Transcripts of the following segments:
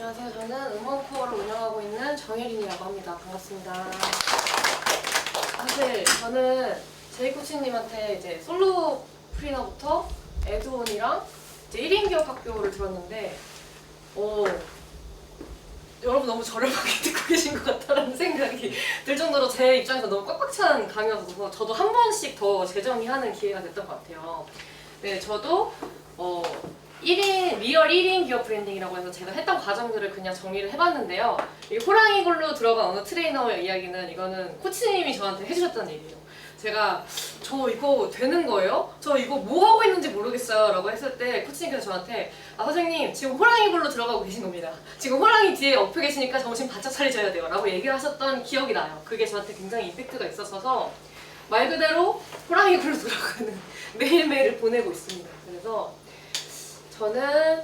안녕하세요. 저는 음원코어를 운영하고 있는 정혜린이라고 합니다. 반갑습니다. 사실 저는 제이 코치님한테 이제 솔로 프리너부터 에드온이랑 이제 1인 기업 학교를 들었는데 여러분 너무 저렴하게 듣고 계신 것 같다는 생각이 들 정도로 제 입장에서 너무 꽉꽉 찬 강의여서 저도 한 번씩 더 재정의하는 기회가 됐던 것 같아요. 네, 저도 리얼 1인 기업 브랜딩이라고 해서 제가 했던 과정들을 그냥 정리를 해봤는데요. 이 호랑이굴로 들어간 어느 트레이너의 이야기는 이거는 코치님이 저한테 해주셨다는 얘기예요. 제가 저 이거 되는 거예요? 저 이거 뭐 하고 있는지 모르겠어요 라고 했을 때 코치님께서 저한테 선생님 지금 호랑이굴로 들어가고 계신 겁니다. 지금 호랑이 뒤에 엎여 계시니까 정신 바짝 차리셔야 돼요 라고 얘기를 하셨던 기억이 나요. 그게 저한테 굉장히 임팩트가 있었어서 말 그대로 호랑이굴로 들어가는 매일매일을 보내고 있습니다. 그래서 저는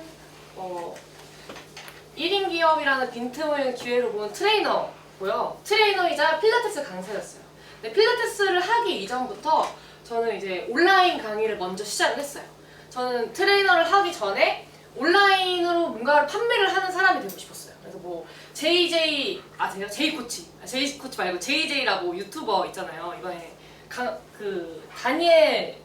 1인 기업이라는 빈틈을 기회로 본 트레이너고요. 트레이너이자 필라테스 강사였어요. 근데 필라테스를 하기 이전부터 저는 이제 온라인 강의를 먼저 시작을 했어요. 저는 트레이너를 하기 전에 온라인으로 뭔가를 판매를 하는 사람이 되고 싶었어요. 그래서 뭐 JJ 아세요? 제이코치 말고 JJ라고 유튜버 있잖아요. 이번에 다니엘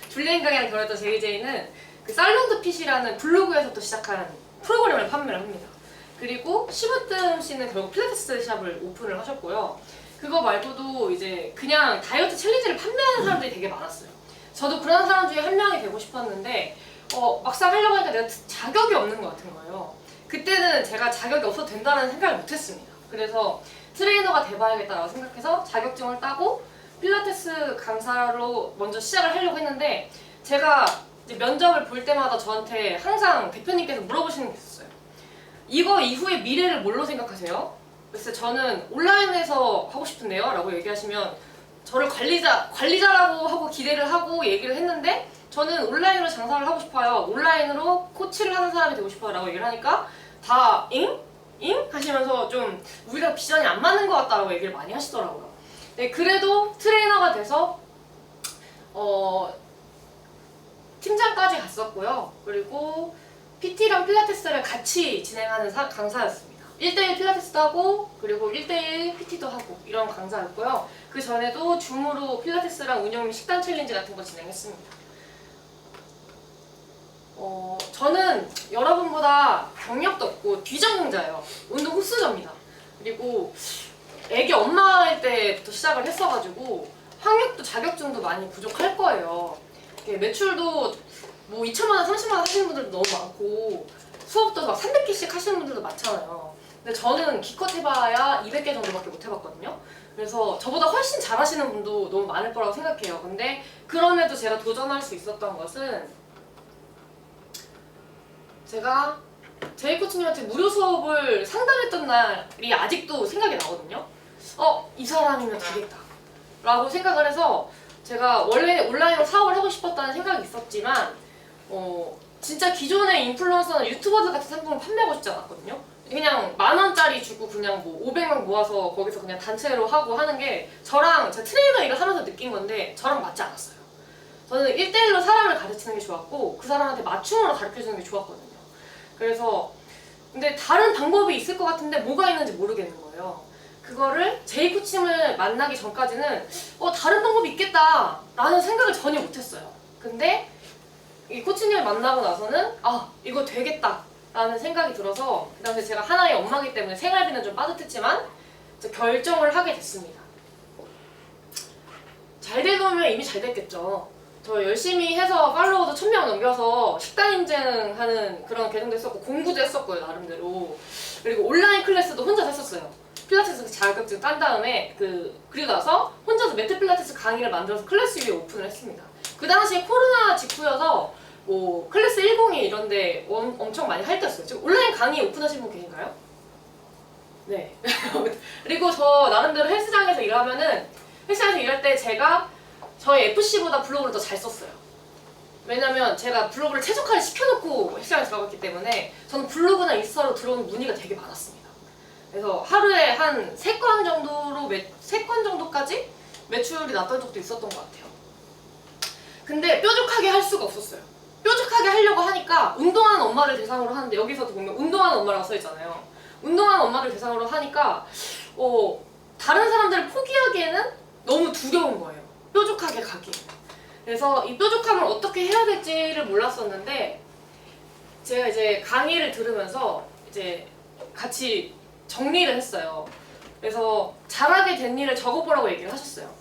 줄리엔강이랑 결혼했던 JJ는 그 살롱드 핏이라는 블로그에서부터 시작한 프로그램을 판매를 합니다. 그리고 시무뜸 씨는 결국 필라테스 샵을 오픈을 하셨고요. 그거 말고도 이제 그냥 다이어트 챌린지를 판매하는 사람들이 되게 많았어요. 저도 그런 사람 중에 한 명이 되고 싶었는데 막상 하려고 하니까 내가 자격이 없는 것 같은 거예요. 그때는 제가 자격이 없어도 된다는 생각을 못했습니다. 그래서 트레이너가 돼봐야겠다라고 생각해서 자격증을 따고 필라테스 강사로 먼저 시작을 하려고 했는데 제가 이제 면접을 볼 때마다 저한테 항상 대표님께서 물어보시는 게 있었어요. 이거 이후의 미래를 뭘로 생각하세요? 그래서 저는 온라인에서 하고 싶은데요 라고 얘기하시면 저를 관리자라고 하고 기대를 하고 얘기를 했는데 저는 온라인으로 장사를 하고 싶어요. 온라인으로 코치를 하는 사람이 되고 싶어요 라고 얘기를 하니까 다 잉? 하시면서 좀 우리랑 비전이 안 맞는 것 같다라고 얘기를 많이 하시더라고요. 네, 그래도 트레이너가 돼서 팀장까지 갔었고요. 그리고 PT랑 필라테스를 같이 진행하는 강사였습니다. 1대1 필라테스도 하고 그리고 1대1 PT도 하고 이런 강사였고요. 그 전에도 줌으로 필라테스랑 운영 및 식단 챌린지 같은 거 진행했습니다. 저는 여러분보다 경력도 없고 뒤전공자예요. 운동 흡수자입니다. 그리고 애기 엄마일 때부터 시작을 했어가지고 학력도 자격증도 많이 부족할 거예요. 매출도 뭐 2천만 원, 30만 원 하시는 분들도 너무 많고 수업도 막 300개씩 하시는 분들도 많잖아요. 근데 저는 기껏 해봐야 200개 정도밖에 못 해봤거든요. 그래서 저보다 훨씬 잘하시는 분도 너무 많을 거라고 생각해요. 근데 그럼에도 제가 도전할 수 있었던 것은 제가 제이 코치님한테 무료 수업을 상담했던 날이 아직도 생각이 나거든요. 이 사람이면 되겠다 라고 생각을 해서 제가 원래 온라인으로 사업을 하고 싶었다는 생각이 있었지만 진짜 기존의 인플루언서나 유튜버들 같은 상품을 판매하고 싶지 않았거든요. 그냥 10,000원짜리 주고 그냥 뭐 500명 모아서 거기서 그냥 단체로 하고 하는 게 저랑 제가 트레이너 일을 하면서 느낀 건데 저랑 맞지 않았어요. 저는 1대1로 사람을 가르치는 게 좋았고 그 사람한테 맞춤으로 가르쳐주는 게 좋았거든요. 그래서 근데 다른 방법이 있을 것 같은데 뭐가 있는지 모르겠는 거예요. 그거를 제이 코치님을 만나기 전까지는 다른 방법이 있겠다 라는 생각을 전혀 못했어요. 근데 이 코치님을 만나고 나서는 이거 되겠다 라는 생각이 들어서 그 당시에 제가 하나의 엄마기 때문에 생활비는 좀 빠듯했지만 결정을 하게 됐습니다. 잘 되면 이미 잘 됐겠죠. 저 열심히 해서 팔로워도 1000명 넘겨서 식단 인증하는 그런 계정도 했었고 공부도 했었고요 나름대로. 그리고 온라인 클래스도 혼자 했었어요. 필라테스 자격증 딴 다음에 그리고 나서 혼자서 매트 필라테스 강의를 만들어서 클래스 위에 오픈을 했습니다. 그 당시에 코로나 직후여서 뭐 클래스 102 이런데 엄청 많이 할 때였어요. 지금 온라인 강의 오픈하신 분 계신가요? 네. 그리고 저 나름대로 헬스장에서 일할 때 제가 저희 FC보다 블로그를 더 잘 썼어요. 왜냐면 제가 블로그를 최적화를 시켜놓고 헬스장에 들어갔기 때문에 저는 블로그나 인스타로 들어오는 문의가 되게 많았습니다. 그래서 하루에 한 3건 정도까지 매출이 났던 적도 있었던 것 같아요. 근데 뾰족하게 할 수가 없었어요. 뾰족하게 하려고 하니까 운동하는 엄마를 대상으로 하는데 여기서도 보면 운동하는 엄마라고 써있잖아요. 운동하는 엄마를 대상으로 하니까 다른 사람들을 포기하기에는 너무 두려운 거예요. 뾰족하게 가기에는. 그래서 이 뾰족함을 어떻게 해야 될지를 몰랐었는데 제가 이제 강의를 들으면서 이제 같이 정리를 했어요. 그래서 잘하게 된 일을 적어보라고 얘기를 하셨어요.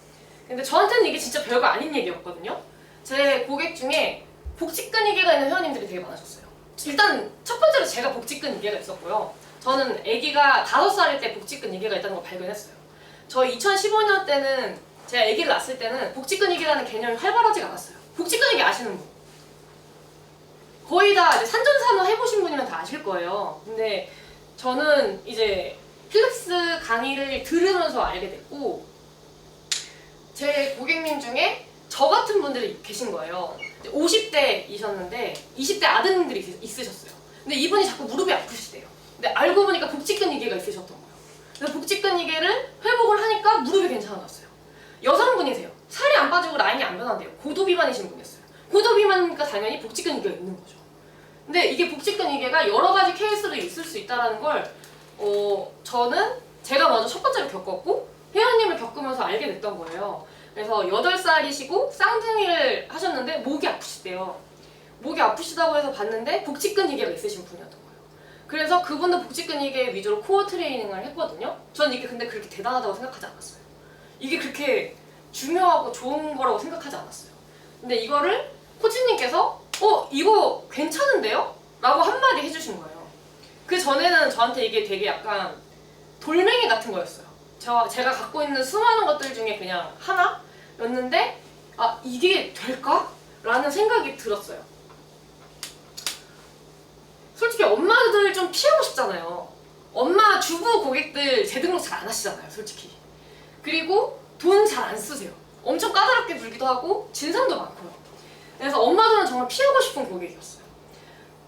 근데 저한테는 이게 진짜 별거 아닌 얘기였거든요. 제 고객 중에 복직근 이개가 있는 회원님들이 되게 많으셨어요. 일단 첫 번째로 제가 복직근 이개가 있었고요. 저는 아기가 5살일 때 복직근 이개가 있다는 걸 발견했어요. 저 2015년 때는 제가 아기를 낳았을 때는 복직근 이개라는 개념이 활발하지가 않았어요. 복직근 이개 아시는 분? 거의 다 이제 산전산후 해보신 분이면 다 아실 거예요. 근데 저는 이제 필라테스 강의를 들으면서 알게 됐고 제 고객님 중에 저 같은 분들이 계신 거예요. 50대이셨는데 20대 아드님들이 있으셨어요. 근데 이분이 자꾸 무릎이 아프시대요. 근데 알고 보니까 복직근 이개가 있으셨던 거예요. 그래서 복직근 이개를 회복을 하니까 무릎이 괜찮아졌어요. 여성분이세요. 살이 안 빠지고 라인이 안 변한대요. 고도비만이신 분이었어요. 고도비만이니까 당연히 복직근 이개가 있는 거죠. 근데 이게 복직근 이개가 여러 가지 케이스로 있을 수 있다는 걸 저는 제가 먼저 첫 번째로 겪었고 회원님을 겪으면서 알게 됐던 거예요. 그래서 8살이시고 쌍둥이를 하셨는데 목이 아프시대요. 목이 아프시다고 해서 봤는데 복직근 이개가 있으신 분이었던 거예요. 그래서 그분도 복직근 이개 위주로 코어 트레이닝을 했거든요. 전 이게 근데 그렇게 대단하다고 생각하지 않았어요. 이게 그렇게 중요하고 좋은 거라고 생각하지 않았어요. 근데 이거를 코치님께서 이거 괜찮은데요? 라고 한마디 해주신 거예요. 그 전에는 저한테 이게 되게 약간 돌멩이 같은 거였어요. 제가 갖고 있는 수많은 것들 중에 그냥 하나였는데 이게 될까? 라는 생각이 들었어요. 솔직히 엄마들 좀 피하고 싶잖아요. 엄마 주부 고객들 재등록 잘 안 하시잖아요, 솔직히. 그리고 돈 잘 안 쓰세요. 엄청 까다롭게 굴기도 하고 진상도 많고요. 그래서 엄마들은 정말 피하고 싶은 고객이었어요.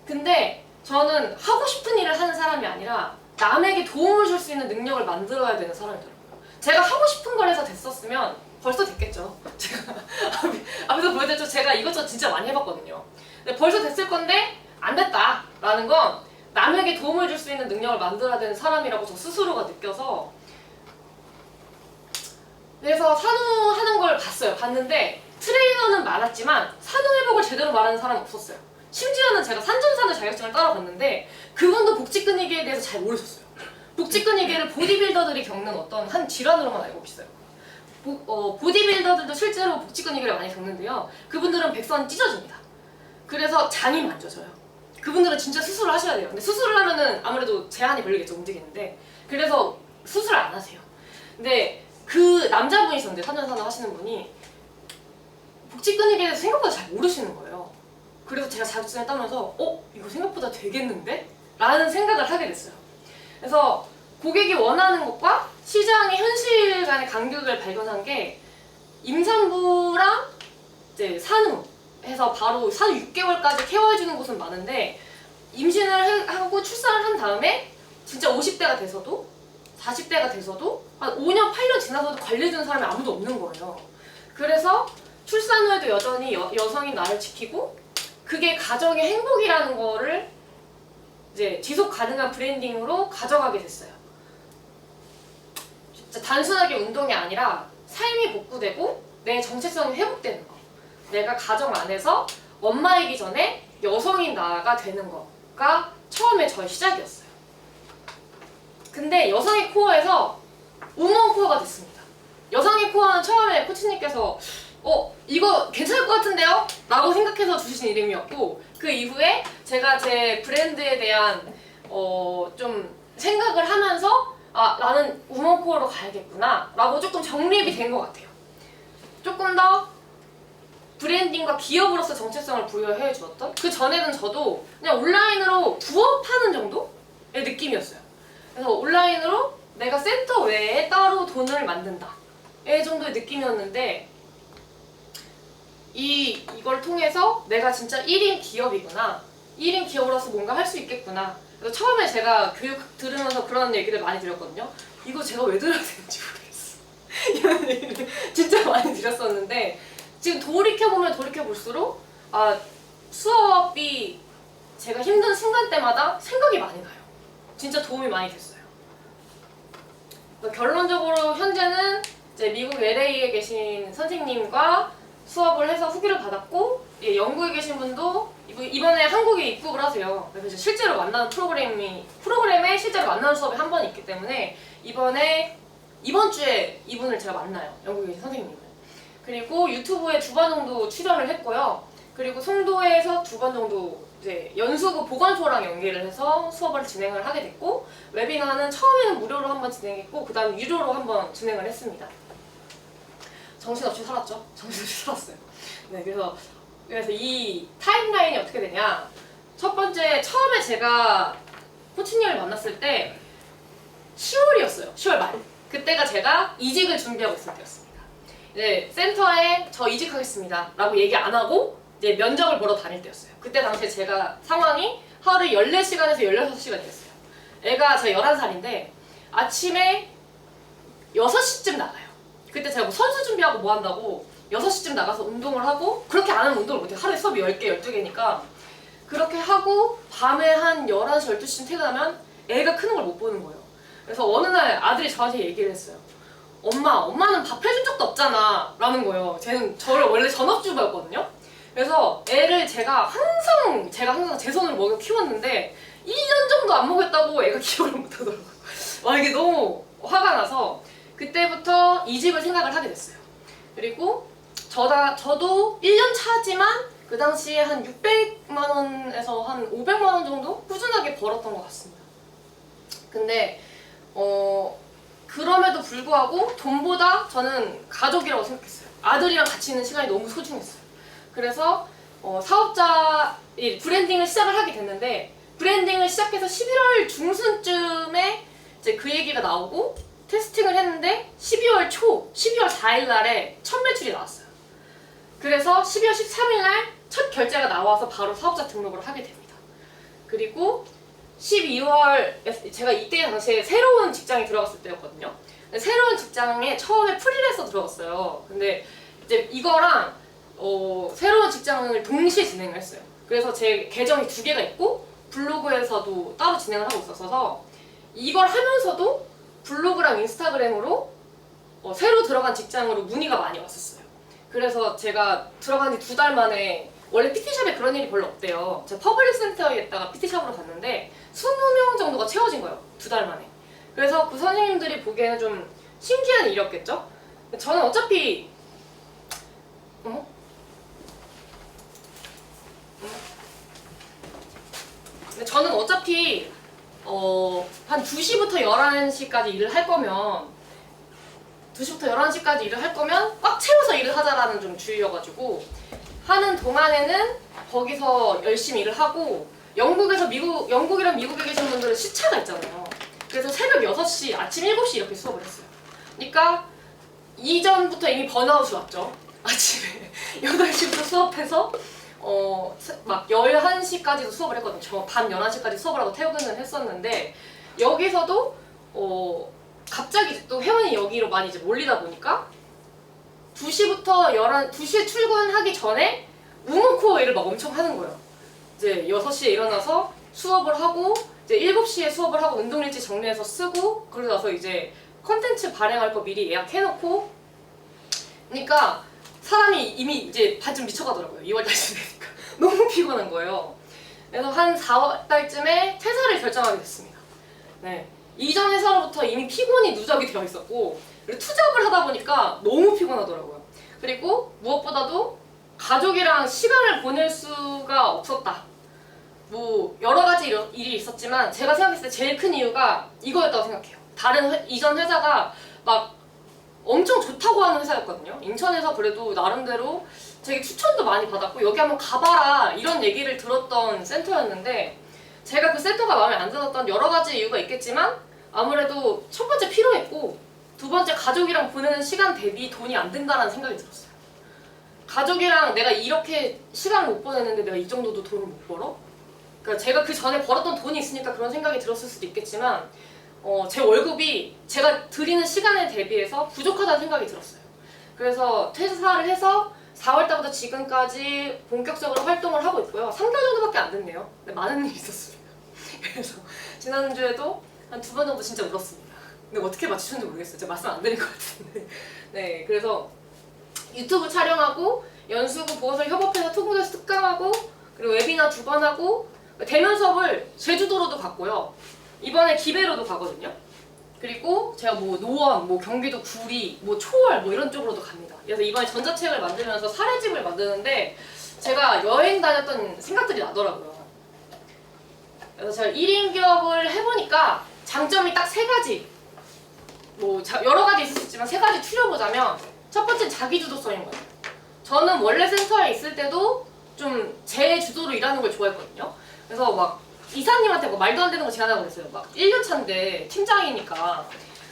근데 저는 하고 싶은 일을 하는 사람이 아니라 남에게 도움을 줄 수 있는 능력을 만들어야 되는 사람이더라고요. 제가 하고 싶은 걸 해서 됐었으면 벌써 됐겠죠. 제가 앞에서 보여드렸죠. 제가 이것저것 진짜 많이 해봤거든요. 근데 벌써 됐을 건데 안 됐다라는 건 남에게 도움을 줄 수 있는 능력을 만들어야 되는 사람이라고 저 스스로가 느껴서 그래서 산후하는 걸 봤는데 트레이너는 많았지만 산후회복을 제대로 말하는 사람은 없었어요. 심지어는 제가 산전산후 자격증을 따라갔는데 그분도 복직근 이개에 대해서 잘 모르셨어요. 복직근 이개를 보디빌더들이 겪는 어떤 한 질환으로만 알고 있어요. 보디빌더들도 실제로 복직근 이개를 많이 겪는데요. 그분들은 백선 찢어집니다. 그래서 장이 만져져요. 그분들은 진짜 수술을 하셔야 돼요. 근데 수술을 하면은 아무래도 제한이 걸리겠죠, 움직이는데. 그래서 수술을 안 하세요. 근데 그 남자분이셨는데 산전산후 하시는 분이 복직근 이개에 대해서 생각보다 잘 모르시는 거예요. 그래서 제가 자격증을 따면서 이거 생각보다 되겠는데? 라는 생각을 하게 됐어요. 그래서 고객이 원하는 것과 시장의 현실 간의 간격을 발견한 게 임산부랑 이제 산후 해서 바로 산후 6개월까지 케어해주는 곳은 많은데 임신을 하고 출산을 한 다음에 진짜 50대가 돼서도 40대가 돼서도 한 5년, 8년 지나서도 관리해주는 사람이 아무도 없는 거예요. 그래서 출산 후에도 여전히 여성이 나를 지키고 그게 가정의 행복이라는 거를 이제 지속 가능한 브랜딩으로 가져가게 됐어요. 진짜 단순하게 운동이 아니라 삶이 복구되고 내 정체성이 회복되는 거. 내가 가정 안에서 엄마이기 전에 여성인 나가 되는 거가 처음에 저의 시작이었어요. 근데 여성의 코어에서 우먼 코어가 됐습니다. 여성의 코어는 처음에 코치님께서 이거 괜찮을 것 같은데요? 라고 생각해서 주신 이름이었고 그 이후에 제가 제 브랜드에 대한 좀 생각을 하면서 나는 우먼 코어로 가야겠구나 라고 조금 정립이 된 것 같아요. 조금 더 브랜딩과 기업으로서 정체성을 부여해 주었던 그 전에는 저도 그냥 온라인으로 부업하는 정도의 느낌이었어요. 그래서 온라인으로 내가 센터 외에 따로 돈을 만든다 이 정도의 느낌이었는데 이걸 통해서 내가 진짜 1인 기업이구나 1인 기업으로서 뭔가 할 수 있겠구나. 그래서 처음에 제가 교육 들으면서 그런 얘기를 많이 드렸거든요. 이거 제가 왜 들어야 되는지 모르겠어. 이런 얘기를 진짜 많이 드렸었는데 지금 돌이켜보면 돌이켜볼수록 수업이 제가 힘든 순간 때마다 생각이 많이 나요. 진짜 도움이 많이 됐어요. 결론적으로 현재는 이제 미국 LA에 계신 선생님과 수업을 해서 후기를 받았고, 영국에 계신 분도 이번에 한국에 입국을 하세요. 그래서 실제로 만나는 프로그램에 실제로 만나는 수업이 한 번 있기 때문에 이번 주에 이분을 제가 만나요. 영국에 계신 선생님을. 그리고 유튜브에 2번 정도 출연을 했고요. 그리고 송도에서 2번 정도 이제 연수구 보건소랑 연계를 해서 수업을 진행을 하게 됐고, 웨비나는 처음에는 무료로 한번 진행했고 그 다음 유료로 한번 진행을 했습니다. 정신없이 살았죠? 정신없이 살았어요. 네, 그래서 이 타임라인이 어떻게 되냐. 첫 번째, 처음에 제가 코치님을 만났을 때 10월이었어요. 10월 말. 그때가 제가 이직을 준비하고 있을 때였습니다. 이제 센터에 저 이직하겠습니다 라고 얘기 안 하고 이제 면접을 보러 다닐 때였어요. 그때 당시에 제가 상황이 하루에 14시간에서 16시간이었어요. 애가 제가 11살인데 아침에 6시쯤 나가요. 그때 제가 뭐 선수 준비하고 뭐 한다고 6시쯤 나가서 운동을 하고, 그렇게 안 하면 운동을 못해요. 하루에 수업이 10개, 12개니까. 그렇게 하고 밤에 한 11시, 12시쯤 퇴근하면 애가 크는 걸 못 보는 거예요. 그래서 어느 날 아들이 저한테 얘기를 했어요. 엄마는 밥 해준 적도 없잖아 라는 거예요. 저를 원래 전업주부였거든요. 그래서 애를 제가 항상 제 손으로 먹여 키웠는데 1년 정도 안 먹였다고 애가 기억을 못 하더라고요. 와, 이게 너무 화가 나서 그때부터 이직을 생각을 하게 됐어요. 그리고 저도 1년 차지만 그 당시에 한 600만 원에서 한 500만 원 정도 꾸준하게 벌었던 것 같습니다. 근데 그럼에도 불구하고 돈보다 저는 가족이라고 생각했어요. 아들이랑 같이 있는 시간이 너무 소중했어요. 그래서 브랜딩을 시작을 하게 됐는데, 브랜딩을 시작해서 11월 중순쯤에 이제 그 얘기가 나오고 테스팅을 했는데 12월 4일 날에 첫 매출이 나왔어요. 그래서 12월 13일 날 첫 결제가 나와서 바로 사업자 등록을 하게 됩니다. 그리고 12월, 제가 이때 당시에 새로운 직장에 들어갔을 때였거든요. 새로운 직장에 처음에 프리랜서 들어갔어요. 근데 이제 이거랑 새로운 직장을 동시에 진행을 했어요. 그래서 제 계정이 2개가 있고 블로그에서도 따로 진행을 하고 있었어서 이걸 하면서도 블로그랑 인스타그램으로 새로 들어간 직장으로 문의가 많이 왔었어요. 그래서 제가 들어간 지 2달 만에, 원래 PT샵에 그런 일이 별로 없대요. 제가 퍼블릭 센터에 있다가 PT샵으로 갔는데 20명 정도가 채워진 거예요. 2달 만에. 그래서 그 선생님들이 보기에는 좀 신기한 일이었겠죠? 저는 어차피 한 2시부터 11시까지 일을 할 거면 꽉 채워서 일을 하자라는 좀 주의여가지고, 하는 동안에는 거기서 열심히 일을 하고, 영국이랑 미국에 계신 분들은 시차가 있잖아요. 그래서 새벽 6시, 아침 7시 이렇게 수업을 했어요. 그러니까 이전부터 이미 번아웃이 왔죠. 아침에 8시부터 수업해서 막 11시까지도 수업을 했거든요. 저 밤 11시까지 수업을 하고 퇴근을 했었는데, 여기서도 갑자기 또 회원이 여기로 많이 이제 몰리다 보니까 2시에 출근하기 전에 우문코어를 막 엄청 하는 거예요. 이제 6시에 일어나서 수업을 하고, 이제 7시에 수업을 하고 운동일지 정리해서 쓰고, 그러고 나서 이제 컨텐츠 발행할 거 미리 예약해놓고, 그러니까 사람이 이미 이제 반쯤 미쳐가더라고요. 2월달쯤 되니까. 너무 피곤한 거예요. 그래서 한 4월달쯤에 퇴사를 결정하게 됐습니다. 네. 이전 회사로부터 이미 피곤이 누적이 되어 있었고, 그리고 투잡을 하다 보니까 너무 피곤하더라고요. 그리고 무엇보다도 가족이랑 시간을 보낼 수가 없었다. 뭐 여러 가지 일이 있었지만 제가 생각했을 때 제일 큰 이유가 이거였다고 생각해요. 이전 회사가 막 엄청 좋다고 하는 회사였거든요. 인천에서 그래도 나름대로 되게 추천도 많이 받았고 여기 한번 가봐라 이런 얘기를 들었던 센터였는데, 제가 그 센터가 마음에 안 들었던 여러 가지 이유가 있겠지만 아무래도 첫 번째 피로했고, 두 번째 가족이랑 보내는 시간 대비 돈이 안 된다는 생각이 들었어요. 가족이랑 내가 이렇게 시간을 못 보내는데 내가 이 정도도 돈을 못 벌어? 그러니까 제가 그 전에 벌었던 돈이 있으니까 그런 생각이 들었을 수도 있겠지만 제 월급이 제가 드리는 시간에 대비해서 부족하다는 생각이 들었어요. 그래서 퇴사를 해서 4월 달부터 지금까지 본격적으로 활동을 하고 있고요. 3개월 정도밖에 안 됐네요. 근데 많은 일이 있었습니다. 그래서 지난주에도 한 2번 정도 진짜 울었습니다. 근데 어떻게 맞추셨는지 모르겠어요. 제가 말씀 안 드린 것 같은데. 네, 그래서 유튜브 촬영하고 연수구 보건소 협업해서 토목에서 특강하고 그리고 웨비나 2번 하고 대면 수업을 제주도로도 갔고요. 이번에 기배로도 가거든요. 그리고 제가 뭐 노원, 뭐 경기도 구리, 뭐 초월 뭐 이런 쪽으로도 갑니다. 그래서 이번에 전자책을 만들면서 사례집을 만드는데 제가 여행 다녔던 생각들이 나더라고요. 그래서 제가 1인 기업을 해보니까 장점이 딱 3가지. 뭐 여러 가지 있을 수 있지만 3가지 추려보자면 첫 번째는 자기주도성인 거예요. 저는 원래 센터에 있을 때도 좀 제 주도로 일하는 걸 좋아했거든요. 그래서 막 이사님한테 뭐 말도 안 되는 거 제안하고 그랬어요. 막 1년 차인데 팀장이니까.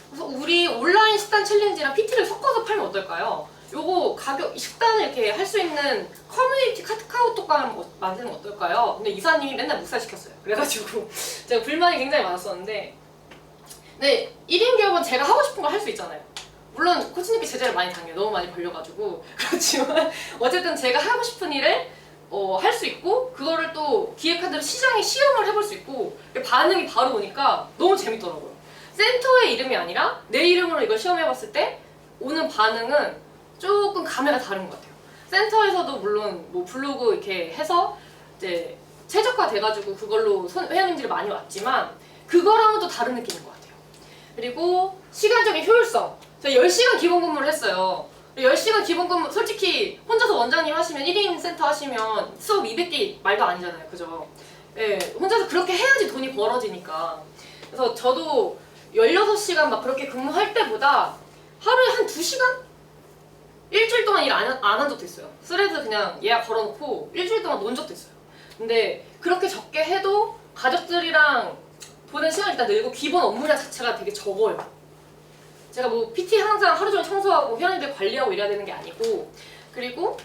그래서 우리 온라인 식단 챌린지랑 PT를 섞어서 팔면 어떨까요? 요거 가격, 식단을 이렇게 할 수 있는 커뮤니티 카카오톡방을 만드는 거 어떨까요? 근데 이사님이 맨날 묵살시켰어요. 그래가지고 제가 불만이 굉장히 많았었는데 네, 1인 기업은 제가 하고 싶은 걸 할 수 있잖아요. 물론 코치님께 제재를 많이 당해요. 너무 많이 벌려가지고. 그렇지만 어쨌든 제가 하고 싶은 일을 할 수 있고 그거를 또 기획한 대로 시장에 시험을 해볼 수 있고 반응이 바로 오니까 너무 재밌더라고요. 센터의 이름이 아니라 내 이름으로 이걸 시험해봤을 때 오는 반응은 조금 감회가 다른 것 같아요. 센터에서도 물론 뭐 블로그 이렇게 해서 이제 최적화 돼가지고 그걸로 회원님들이 많이 왔지만 그거랑은 또 다른 느낌인 것 같아요. 그리고 시간적인 효율성. 제가 10시간 기본 근무를 했어요. 10시간 기본 근무, 솔직히 혼자서 원장님 하시면 1인 센터 하시면 수업 200개 말도 아니잖아요. 그죠? 예, 혼자서 그렇게 해야지 돈이 벌어지니까. 그래서 저도 16시간 막 그렇게 근무할 때보다 하루에 한 2시간? 일주일 동안 일 안 한 적도 있어요. 스레드 그냥 예약 걸어놓고 일주일 동안 논 적도 있어요. 근데 그렇게 적게 해도 가족들이랑 보낸 시간이 일단 늘고 기본 업무량 자체가 되게 적어요. 제가 뭐 PT 항상 하루 종일 청소하고 회원님들 관리하고 이래야 되는 게 아니고 그리고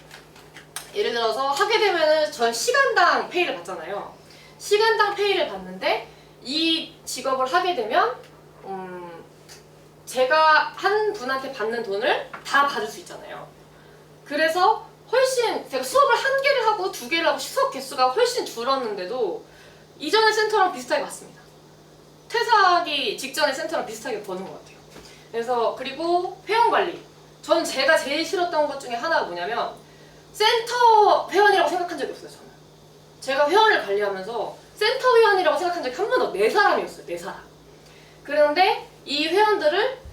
예를 들어서 하게 되면은 전 시간당 페이를 받잖아요. 시간당 페이를 받는데 이 직업을 하게 되면 제가 한 분한테 받는 돈을 다 받을 수 있잖아요. 그래서 훨씬 제가 수업을 1개를 하고 2개를 하고 수업 개수가 훨씬 줄었는데도 이전의 센터랑 비슷하게 받습니다. 퇴사하기 직전의 센터랑 비슷하게 버는 것 같아요. 그래서 그리고 회원 관리. 저는 제가 제일 싫었던 것 중에 하나가 뭐냐면 센터 회원이라고 생각한 적이 없어요. 저는 제가 회원을 관리하면서 센터 회원이라고 생각한 적이 한 번도 4사람이었어요. 4사람. 그런데 이 회원들을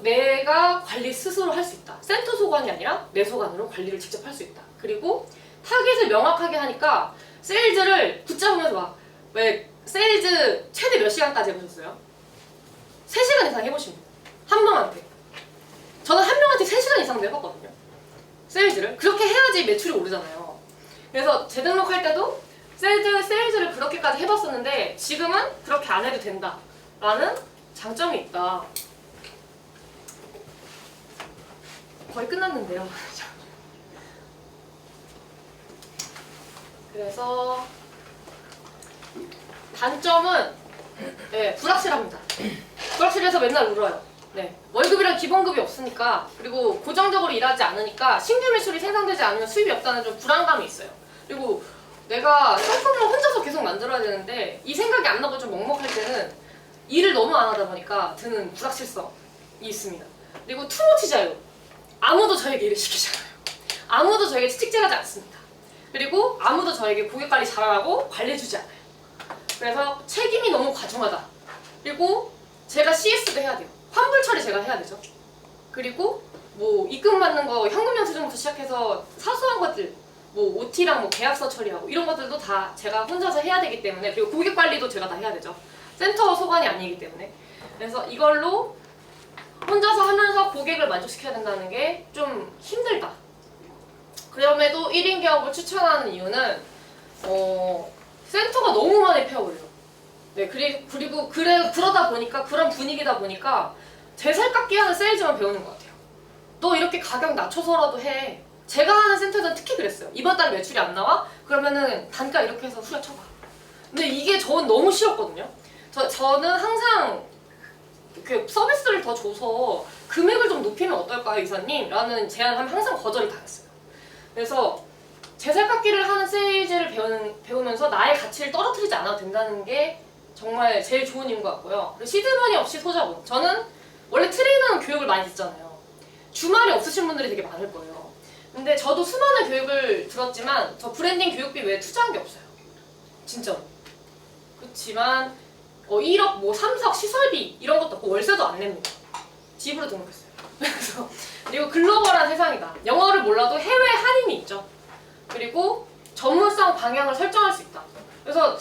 내가 관리 스스로 할 수 있다. 센터 소관이 아니라 내 소관으로 관리를 직접 할 수 있다. 그리고 타겟을 명확하게 하니까 세일즈를 붙잡으면서 막 왜 세일즈 최대 몇 시간까지 해보셨어요? 3시간 이상 해보신 분. 한 명한테. 저는 한 명한테 3시간 이상도 해봤거든요. 세일즈를. 그렇게 해야지 매출이 오르잖아요. 그래서 재등록할 때도 세일즈를 그렇게까지 해봤었는데 지금은 그렇게 안 해도 된다. 라는 장점이 있다. 거의 끝났는데요. 그래서 단점은 네, 불확실합니다. 불확실해서 맨날 울어요. 네, 월급이랑 기본급이 없으니까 그리고 고정적으로 일하지 않으니까 신규 매출이 생산되지 않으면 수입이 없다는 좀 불안감이 있어요. 그리고 내가 상품을 혼자서 계속 만들어야 되는데 이 생각이 안 나고 좀 먹먹할 때는 일을 너무 안 하다 보니까 드는 불확실성이 있습니다. 그리고 투머치 자유. 아무도 저에게 일을 시키지 않아요. 아무도 저에게 채찍질하지 않습니다. 그리고 아무도 저에게 고객 관리 잘하라고 관리해주지 않아요. 그래서 책임이 너무 과중하다. 그리고 제가 CS도 해야 돼요. 환불 처리 제가 해야 되죠. 그리고 뭐 입금 받는 거 현금 영수증부터 시작해서 사소한 것들 뭐 OT랑 뭐 계약서 처리하고 이런 것들도 다 제가 혼자서 해야 되기 때문에 그리고 고객 관리도 제가 다 해야 되죠. 센터 소관이 아니기 때문에. 그래서 이걸로 혼자서 하면서 고객을 만족시켜야 된다는 게 좀 힘들다. 그럼에도 1인 기업을 추천하는 이유는 센터가 너무 많이 폐업을해요. 네, 그리고 그러다 보니까 그런 분위기다 보니까 제 살깎기 하는 세일즈만 배우는 것 같아요. 너 이렇게 가격 낮춰서라도 해. 제가 하는 센터에서는 특히 그랬어요. 이번 달에 매출이 안 나와? 그러면은 단가 이렇게 해서 후려쳐봐. 근데 이게 저는 너무 싫었거든요. 저는 항상 그 서비스를 더 줘서 금액을 좀 높이면 어떨까요, 이사님? 라는 제안을 하면 항상 거절이 당했어요. 그래서 제살깎기를 하는 세일즈를 배우면서 나의 가치를 떨어뜨리지 않아도 된다는 게 정말 제일 좋은 이유인 것 같고요. 그리고 시드머니 없이 소자본. 저는 원래 트레이너는 교육을 많이 듣잖아요. 주말이 없으신 분들이 되게 많을 거예요. 근데 저도 수많은 교육을 들었지만 저 브랜딩 교육비 외에 투자한 게 없어요. 진짜. 그렇지만 1억, 뭐 3석 시설비 이런 것도 없고 월세도 안 냅니다. 집으로 등록했어요. 그래서 그리고 글로벌한 세상이다. 영어를 몰라도 해외 할인이 있죠. 그리고 전문성 방향을 설정할 수 있다. 그래서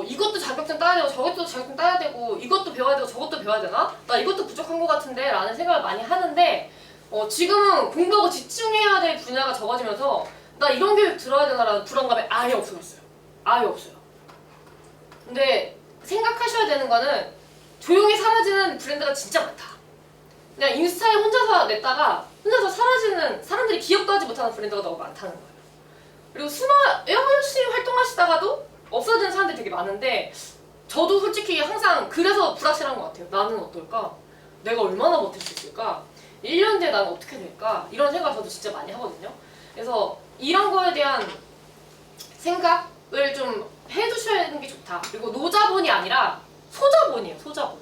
이것도 자격증 따야 되고 저것도 자격증 따야 되고 이것도 배워야 되고 저것도 배워야 되나? 나 이것도 부족한 것 같은데 라는 생각을 많이 하는데 지금은 공부하고 집중해야 될 분야가 적어지면서 나 이런 교육 들어야 되나라는 불안감이 아예 없어졌어요. 아예 없어요. 근데 생각하셔야 되는 거는 조용히 사라지는 브랜드가 진짜 많다. 그냥 인스타에 혼자서 냈다가 혼자서 사라지는 사람들이 기억도 하지 못하는 브랜드가 너무 많다는 거예요. 그리고 열심히 활동하시다가도 없어지는 사람들이 되게 많은데 저도 솔직히 항상 그래서 불확실한 것 같아요. 나는 어떨까? 내가 얼마나 버틸 수 있을까? 1년 뒤에 나는 어떻게 될까? 이런 생각을 저도 진짜 많이 하거든요. 그래서 이런 거에 대한 생각을 좀 해두셔야 하는 게 좋다. 그리고 노자본이 아니라 소자본이에요. 소자본.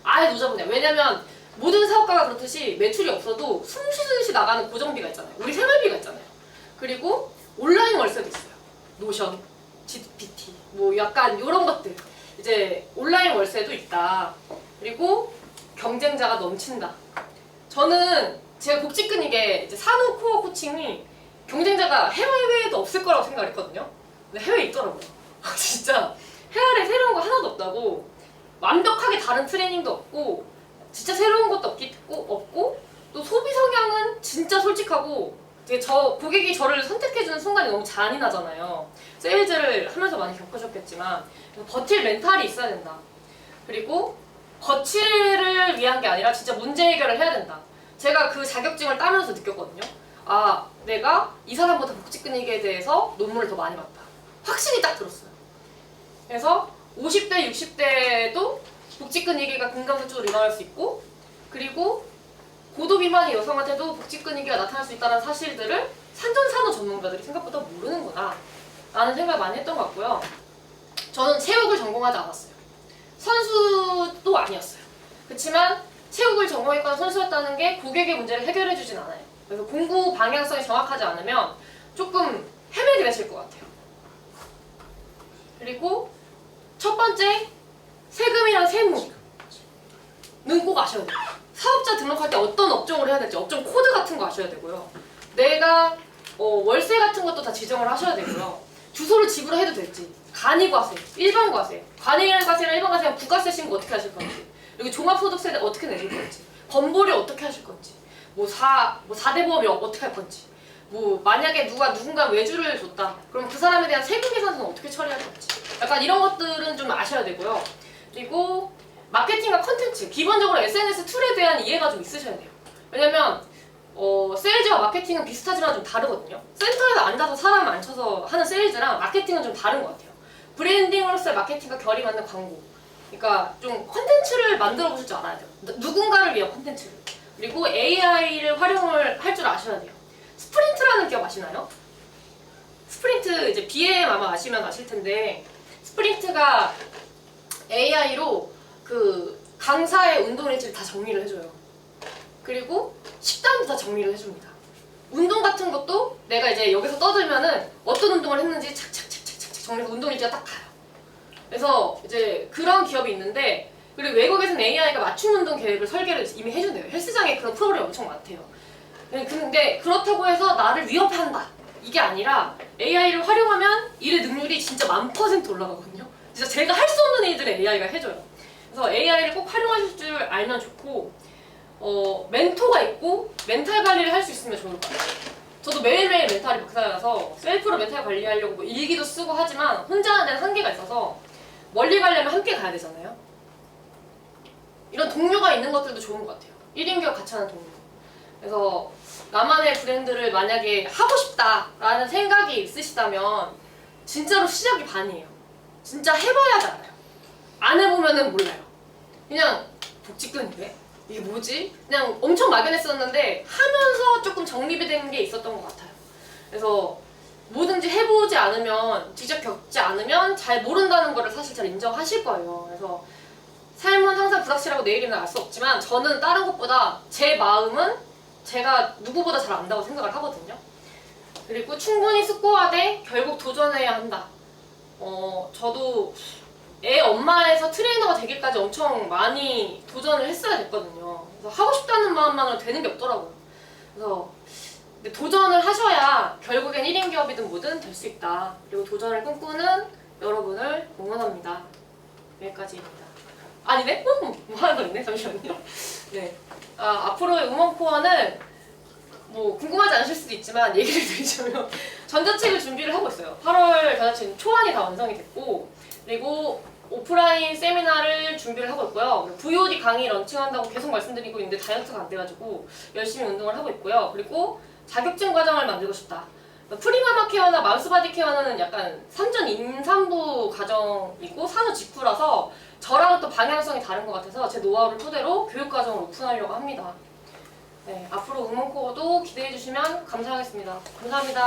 아예 노자본이야. 왜냐면 모든 사업가가 그렇듯이 매출이 없어도 숨 쉬듯이 나가는 고정비가 있잖아요. 우리 생활비가 있잖아요. 그리고 온라인 월세도 있어요. 노션, GPT, 뭐 약간 이런 것들. 이제 온라인 월세도 있다. 그리고 경쟁자가 넘친다. 저는 제가 복직근익에 이제 산후 코어 코칭이 경쟁자가 해외에도 없을 거라고 생각을 했거든요. 근데 해외에 있더라고요. 진짜 해외에 새로운 거 하나도 없다고. 완벽하게 다른 트레이닝도 없고 진짜 새로운 것도 없고 또 소비 성향은 진짜 솔직하고 되게 고객이 저를 선택해주는 순간이 너무 잔인하잖아요. 세일즈를 하면서 많이 겪으셨겠지만 버틸 멘탈이 있어야 된다. 그리고 거치를 위한 게 아니라 진짜 문제 해결을 해야 된다. 제가 그 자격증을 따면서 느꼈거든요. 아, 내가 이 사람보다 복직근익에 대해서 논문을 더 많이 봤다. 확신이 딱 들었어요. 그래서 50대, 60대에도 복직근익이가 금강석적으로 일어날 수 있고 그리고 고도 비만의 여성한테도 복직근익이가 나타날 수 있다는 사실들을 산전산후 전문가들이 생각보다 모르는구나 라는 생각을 많이 했던 것 같고요. 저는 체육을 전공하지 않았어요. 선수도 아니었어요. 그렇지만 체육을 전공했거나 선수였다는 게 고객의 문제를 해결해 주진 않아요. 그래서 공부 방향성이 정확하지 않으면 조금 헤매게 되실 것 같아요. 그리고 첫 번째, 세금이랑 세무는 꼭 아셔야 돼요. 사업자 등록할 때 어떤 업종을 해야 될지 업종 코드 같은 거 아셔야 되고요. 내가 월세 같은 것도 다 지정을 하셔야 되고요. 주소를 집으로 해도 될지, 간이과세, 일반과세, 관일과세랑 일반과세랑 부가세 신고 어떻게 하실 건지, 그리고 종합소득세 어떻게 내실 건지, 건보료 어떻게 하실 건지, 뭐 4대 보험이 어떻게 할 건지, 뭐 만약에 누군가 외주를 줬다 그럼 그 사람에 대한 세금 계산서는 어떻게 처리할 건지 약간 이런 것들은 좀 아셔야 되고요. 그리고 마케팅과 컨텐츠, 기본적으로 SNS 툴에 대한 이해가 좀 있으셔야 돼요. 왜냐면 세일즈와 마케팅은 비슷하지만 좀 다르거든요. 센터에서 앉아서 사람 앉혀서 하는 세일즈랑 마케팅은 좀 다른 것 같아요. 브랜딩으로서의 마케팅과 결이 맞는 광고, 그러니까 좀 컨텐츠를 만들어 보실 줄 알아야 돼요. 누군가를 위한 컨텐츠를. 그리고 AI를 활용을 할 줄 아셔야 돼요. 스프린트라는 기업 아시나요? 스프린트 이제 BM 아마 아시면 아실 텐데 스프린트가 AI로 그 강사의 운동 일지를 다 정리를 해줘요. 그리고 식단도 다 정리를 해줍니다. 운동 같은 것도 내가 이제 여기서 떠들면은 어떤 운동을 했는지 착착착착착 정리해서 운동 일지가 딱 가요. 그래서 이제 그런 기업이 있는데 그리고 외국에서는 AI가 맞춤 운동 계획을 설계를 이미 해준대요. 헬스장에 그런 프로그램이 엄청 많대요. 근데 그렇다고 해서 나를 위협한다 이게 아니라 AI를 활용하면 일의 능률이 진짜 1000% 올라가거든요. 진짜 제가 할 수 없는 일들을 AI가 해줘요. 그래서 AI를 꼭 활용하실 줄 알면 좋고 멘토가 있고 멘탈 관리를 할 수 있으면 좋을 것 같아요. 저도 매일매일 멘탈이 박살나서 셀프로 멘탈 관리하려고 뭐 일기도 쓰고 하지만 혼자 하는 데는 한계가 있어서 멀리 가려면 함께 가야 되잖아요. 이런 동료가 있는 것들도 좋은 것 같아요. 1인 기업 같이 하는 동료. 그래서 나만의 브랜드를 만약에 하고 싶다라는 생각이 있으시다면 진짜로 시작이 반이에요. 진짜 해봐야지 알아요. 안 해보면은 몰라요. 그냥 복직근인데? 이게 뭐지? 그냥 엄청 막연했었는데 하면서 조금 정립이 된 게 있었던 것 같아요. 그래서 뭐든지 해보지 않으면, 직접 겪지 않으면 잘 모른다는 거를 사실 잘 인정하실 거예요. 그래서 삶은 항상 불확실하고 내일은 알 수 없지만 저는 다른 것보다 제 마음은 제가 누구보다 잘 안다고 생각을 하거든요. 그리고 충분히 숙고하되 결국 도전해야 한다. 저도 애 엄마에서 트레이너가 되기까지 엄청 많이 도전을 했어야 됐거든요. 그래서 하고 싶다는 마음만으로 되는 게 없더라고요. 그래서 근데 도전을 하셔야 결국엔 1인 기업이든 뭐든 될 수 있다. 그리고 도전을 꿈꾸는 여러분을 응원합니다. 여기까지입니다. 아니네? 뭐 하나 더 있네? 잠시만요. 네. 앞으로의 응원 코어는 뭐 궁금하지 않으실 수도 있지만 얘기를 드리자면 전자책을 준비를 하고 있어요. 8월 전자책 초안이 다 완성이 됐고, 그리고 오프라인 세미나를 준비를 하고 있고요. VOD 강의 런칭한다고 계속 말씀드리고 있는데 다이어트가 안 돼가지고 열심히 운동을 하고 있고요. 그리고 자격증 과정을 만들고 싶다. 프리마마 케어나 맘스바디 케어는 약간 3전 임산부 과정이고 산후 직후라서 저랑 또 방향성이 다른 것 같아서 제 노하우를 토대로 교육 과정을 오픈하려고 합니다. 네, 앞으로 응원 코어도 기대해 주시면 감사하겠습니다. 감사합니다.